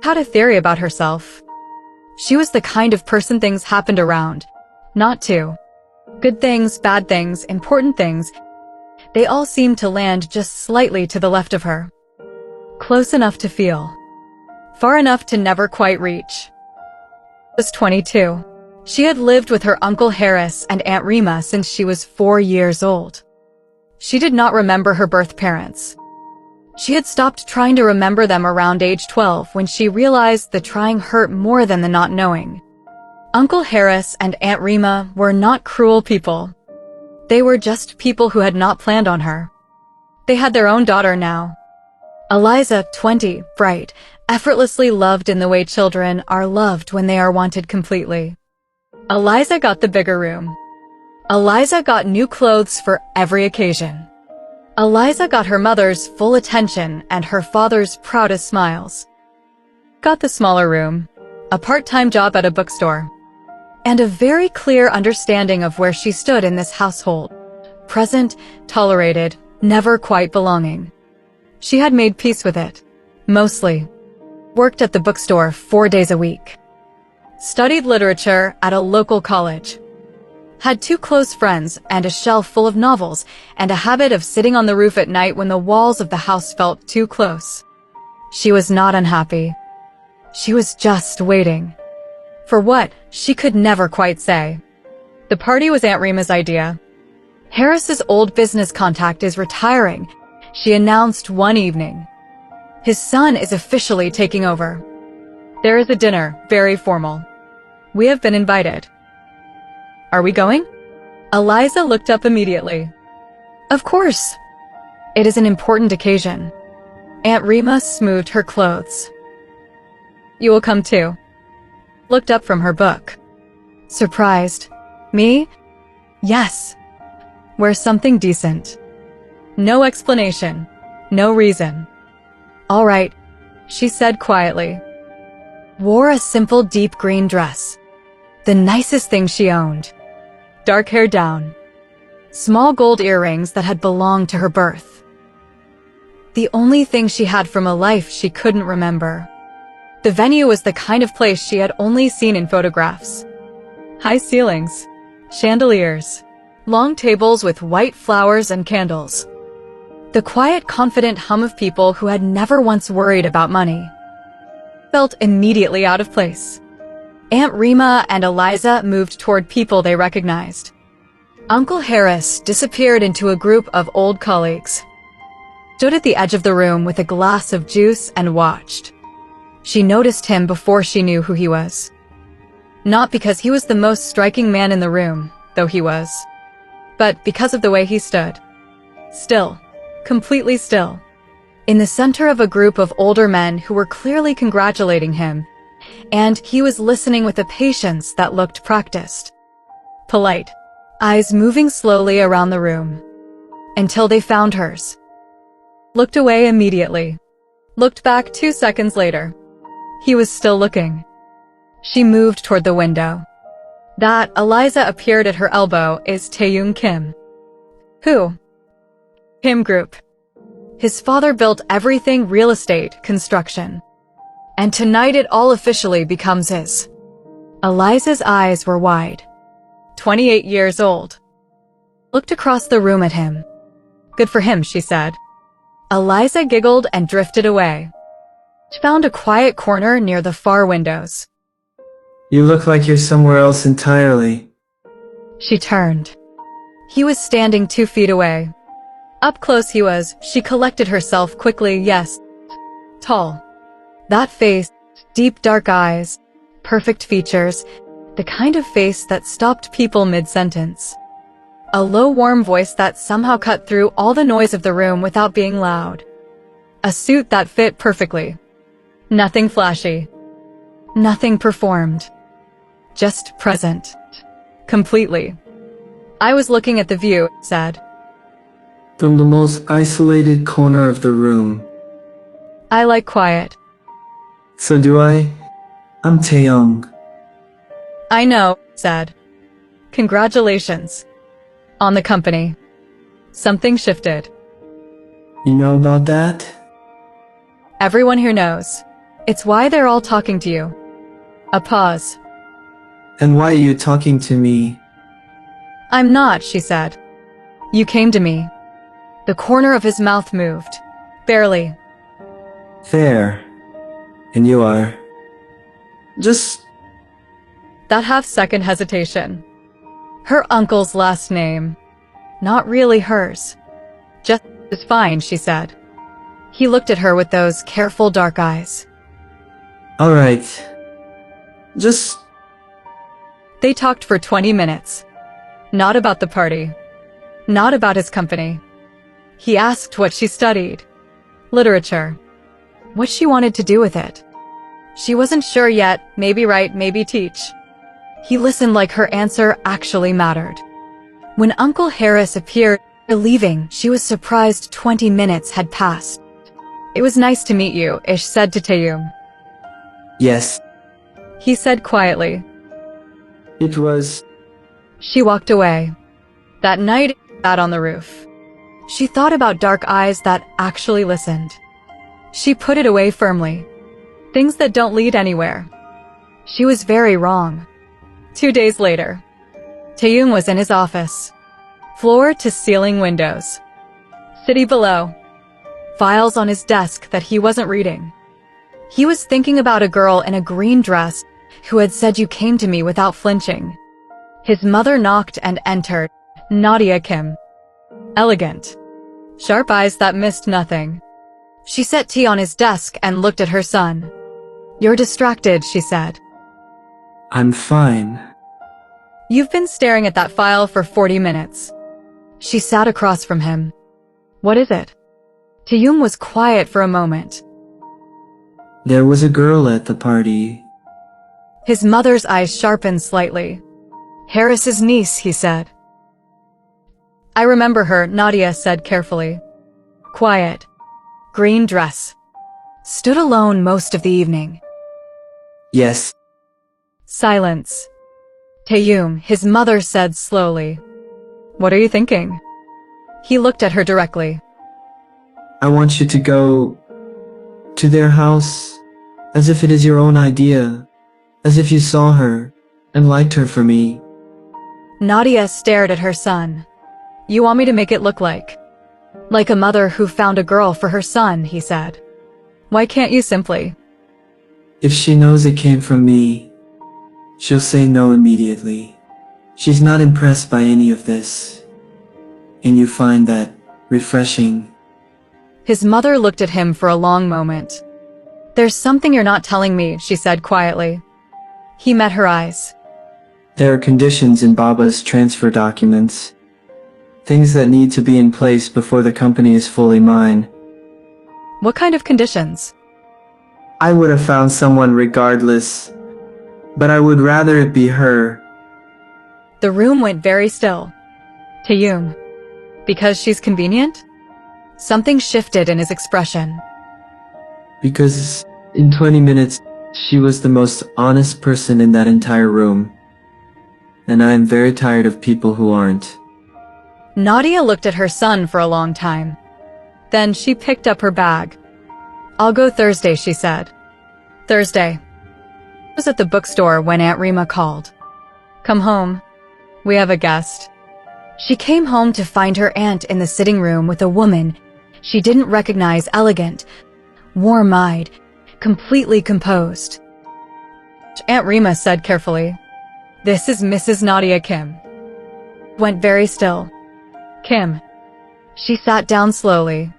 had a theory about herself. She was the kind of person things happened around, not to. Good things, bad things, important things, they all seemed to land just slightly to the left of her. Close enough to feel. Far enough to never quite reach. She was 22. She had lived with her Uncle Harris and Aunt Rima since she was 4 years old. She did not remember her birth parents. She had stopped trying to remember them around age 12 when she realized the trying hurt more than the not knowing. Uncle Harris and Aunt Rima were not cruel people. They were just people who had not planned on her. They had their own daughter now. Eliza, 20, bright, effortlessly loved in the way children are loved when they are wanted completely. Eliza got the bigger room. Eliza got new clothes for every occasion. Eliza got her mother's full attention and her father's proudest smiles. Got the smaller room, a part-time job at a bookstore, and a very clear understanding of where she stood in this household. Present, tolerated, never quite belonging. She had made peace with it, mostly. Worked at the bookstore 4 days a week. Studied literature at a local college. Had 2 close friends and a shelf full of novels and a habit of sitting on the roof at night when the walls of the house felt too close. She was not unhappy. She was just waiting. For what, she could never quite say. The party was Aunt Rima's idea. Harris's old business contact is retiring, she announced one evening. His son is officially taking over. There is a dinner, very formal. We have been invited. Are we going? Eliza looked up immediately. Of course. It is an important occasion. Aunt Rima smoothed her clothes. You will come too. Looked up from her book. Surprised. Me? Yes. Wear something decent. No explanation. No reason. All right, she said quietly. Wore a simple deep green dress. The nicest thing she owned. Dark hair down. Small gold earrings that had belonged to her birth. The only thing she had from a life she couldn't remember. The venue was the kind of place she had only seen in photographs. High ceilings, chandeliers, long tables with white flowers and candles. The quiet, confident hum of people who had never once worried about money. Felt immediately out of place. Aunt Rima and Eliza moved toward people they recognized. Uncle Harris disappeared into a group of old colleagues. Stood at the edge of the room with a glass of juice and watched. She noticed him before she knew who he was. Not because he was the most striking man in the room, though he was, but because of the way he stood. Still, completely still. In the center of a group of older men who were clearly congratulating him, and he was listening with a patience that looked practiced. Polite. Eyes moving slowly around the room. Until they found hers. Looked away immediately. Looked back 2 seconds later. He was still looking. She moved toward the window. That Eliza appeared at her elbow is Taehyung Kim. Who? Kim Group. His father built everything real estate, construction. And tonight it all officially becomes his. Eliza's eyes were wide. 28 years old. Looked across the room at him. Good for him, she said. Eliza giggled and drifted away. She found a quiet corner near the far windows. You look like you're somewhere else entirely. She turned. He was standing 2 feet away. Up close he was, she collected herself quickly, yes. Tall. That face, deep dark eyes, perfect features, the kind of face that stopped people mid-sentence. A low warm voice that somehow cut through all the noise of the room without being loud. A suit that fit perfectly. Nothing flashy. Nothing performed. Just present. Completely. I was looking at the view, said. From the most isolated corner of the room. I like quiet. So do I. I'm Taehyung. I know, said. Congratulations. On the company. Something shifted. You know about that? Everyone here knows. It's why they're all talking to you. A pause. And why are you talking to me? I'm not, she said. You came to me. The corner of his mouth moved. Barely. Fair. And you are. Just... That half-second hesitation. Her uncle's last name. Not really hers. Just is fine, she said. He looked at her with those careful dark eyes. Alright. Just... They talked for 20 minutes. Not about the party. Not about his company. He asked what she studied. Literature. What she wanted to do with it. She wasn't sure yet, maybe write, maybe teach. He listened like her answer actually mattered. When Uncle Harris appeared, leaving, she was surprised 20 minutes had passed. It was nice to meet you, Ish said to Taehyung. Yes. He said quietly. It was... She walked away. That night, sat on the roof. She thought about dark eyes that actually listened. She put it away firmly. Things that don't lead anywhere. She was very wrong. 2 days later, Taehyung was in his office. Floor-to-ceiling windows. City below. Files on his desk that he wasn't reading. He was thinking about a girl in a green dress who had said you came to me without flinching. His mother knocked and entered. Taehyung Kim. Elegant. Sharp eyes that missed nothing. She set tea on his desk and looked at her son. You're distracted, she said. I'm fine. You've been staring at that file for 40 minutes. She sat across from him. What is it? Taehyung was quiet for a moment. There was a girl at the party. His mother's eyes sharpened slightly. Harris's niece, he said. I remember her, Nadia said carefully. Quiet. Green dress. Stood alone most of the evening. Yes. Silence. Taehyung, his mother said slowly. What are you thinking? He looked at her directly. I want you to go to their house as if it is your own idea, as if you saw her and liked her for me. Nadia stared at her son. You want me to make it look like a mother who found a girl for her son, he said. Why can't you simply? If she knows it came from me, she'll say no immediately. She's not impressed by any of this. And you find that refreshing. His mother looked at him for a long moment. There's something you're not telling me, she said quietly. He met her eyes. There are conditions in Baba's transfer documents. Things that need to be in place before the company is fully mine. What kind of conditions? I would have found someone regardless, but I would rather it be her. The room went very still. Taehyung. Because she's convenient? Something shifted in his expression. Because in 20 minutes, she was the most honest person in that entire room. And I am very tired of people who aren't. Nadia looked at her son for a long time. Then she picked up her bag. I'll go Thursday, she said. Thursday. I was at the bookstore when Aunt Rima called. Come home. We have a guest. She came home to find her aunt in the sitting room with a woman she didn't recognize, elegant, warm-eyed, completely composed. Aunt Rima said carefully, This is Mrs. Taehyung Kim. Went very still. Kim. She sat down slowly.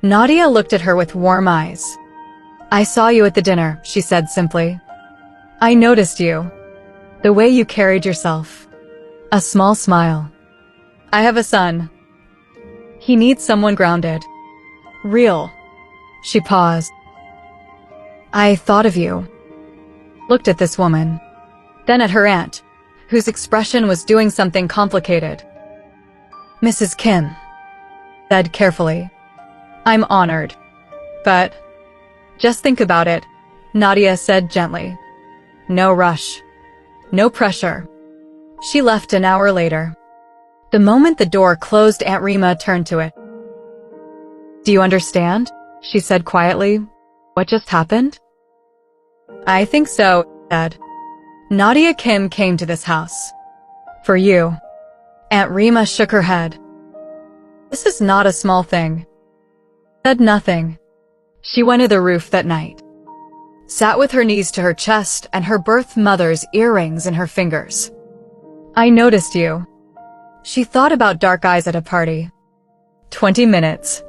Nadia looked at her with warm eyes. I saw you at the dinner, she said simply. I noticed you. The way you carried yourself. A small smile. I have a son. He needs someone grounded. Real. She paused. I thought of you. Looked at this woman. Then at her aunt, whose expression was doing something complicated. Mrs. Kim said carefully. I'm honored. But just think about it, Nadia said gently. No rush. No pressure. She left an hour later. The moment the door closed, Aunt Rima turned to it. Do you understand? She said quietly. What just happened? I think so, said. Nadia Kim came to this house. For you. Aunt Rima shook her head. This is not a small thing. Said nothing. She went to the roof that night. Sat with her knees to her chest and her birth mother's earrings in her fingers. I noticed you. She thought about dark eyes at a party. 20 minutes.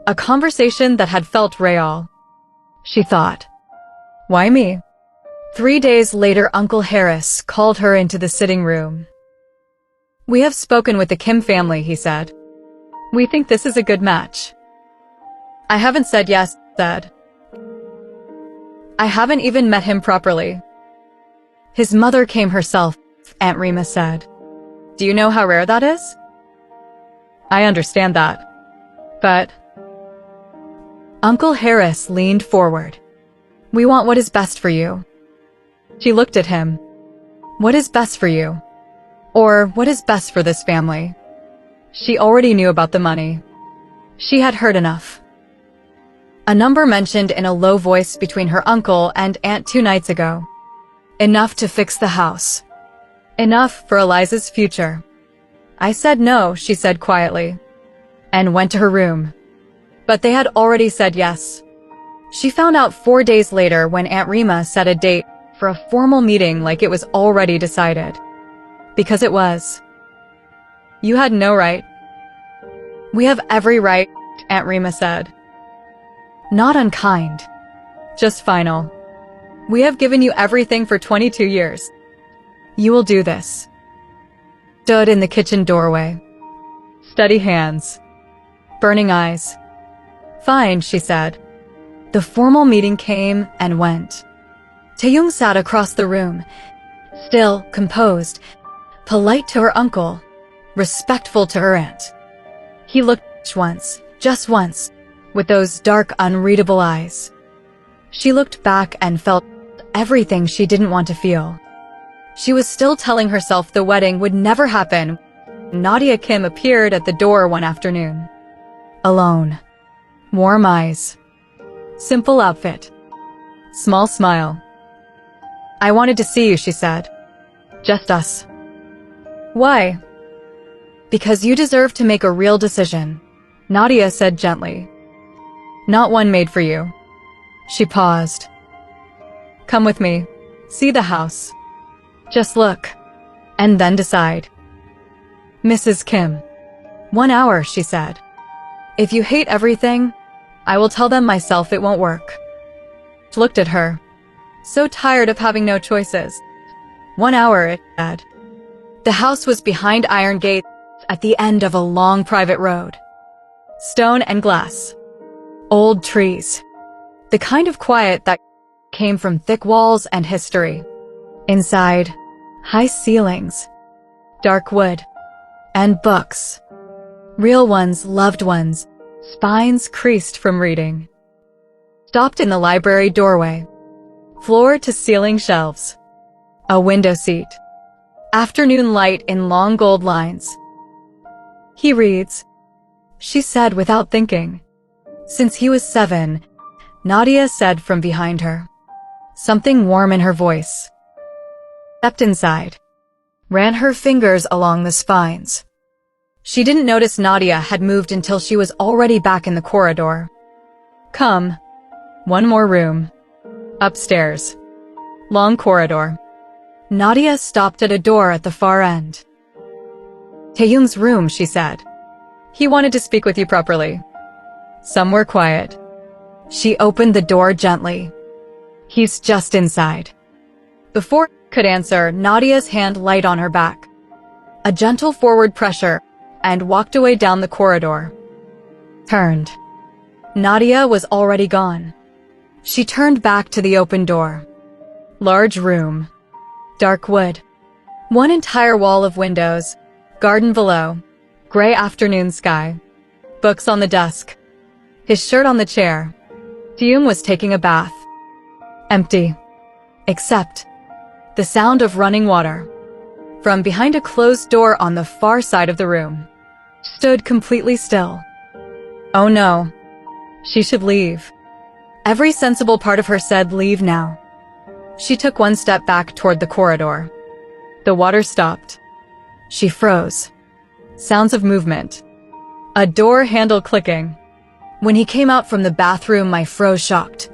A conversation that had felt real. She thought. Why me? 3 days later, Uncle Harris called her into the sitting room. We have spoken with the Kim family, he said. We think this is a good match. I haven't said yes, said. I haven't even met him properly. His mother came herself, Aunt Rima said. Do you know how rare that is? I understand that. But... Uncle Harris leaned forward. We want what is best for you. She looked at him. What is best for you? Or what is best for this family? She already knew about the money. She had heard enough. A number mentioned in a low voice between her uncle and aunt 2 nights ago. Enough to fix the house. Enough for Eliza's future. I said no, she said quietly, and went to her room. But they had already said yes. She found out 4 days later when Aunt Rima set a date for a formal meeting like it was already decided. Because it was. You had no right. We have every right, Aunt Rima said. Not unkind. Just final. We have given you everything for 22 years. You will do this. Stood in the kitchen doorway. Steady hands. Burning eyes. Fine, she said. The formal meeting came and went. Taehyung sat across the room, still, composed, polite to her uncle, respectful to her aunt. He looked once, just once, with those dark, unreadable eyes. She looked back and felt everything she didn't want to feel. She was still telling herself the wedding would never happen. Nadia Kim appeared at the door one afternoon. Alone. Warm eyes. Simple outfit. Small smile. I wanted to see you, she said. Just us. Why? Because you deserve to make a real decision, Nadia said gently. Not one made for you. She paused. Come with me. See the house. Just look. And then decide. Mrs. Kim. 1 hour, she said. If you hate everything, I will tell them myself it won't work. She looked at her. So tired of having no choices. 1 hour, it said. The house was behind iron gates at the end of a long private road. Stone and glass. Old trees. The kind of quiet that came from thick walls and history. Inside, high ceilings, dark wood, and books. Real ones, loved ones, spines creased from reading. Stopped in the library doorway. Floor to ceiling shelves. A window seat. Afternoon light in long gold lines. He reads, she said without thinking. Since he was 7, Nadia said from behind her. Something warm in her voice. Stepped inside. Ran her fingers along the spines. She didn't notice Nadia had moved until she was already back in the corridor. Come. One more room. Upstairs. Long corridor. Nadia stopped at a door at the far end. Taehyung's room, she said. He wanted to speak with you properly. Somewhere quiet. She opened the door gently. He's just inside. Before he could answer, Nadia's hand light on her back. A gentle forward pressure, and walked away down the corridor. Turned. Nadia was already gone. She turned back to the open door. Large room. Dark wood. One entire wall of windows. Garden below. Gray afternoon sky. Books on the desk. His shirt on the chair. Taehyung was taking a bath. Empty. Except the sound of running water. From behind a closed door on the far side of the room. Stood completely still. Oh no. She should leave. Every sensible part of her said leave now. She took one step back toward the corridor. The water stopped. She froze. Sounds of movement. A door handle clicking. When he came out from the bathroom, I froze shocked.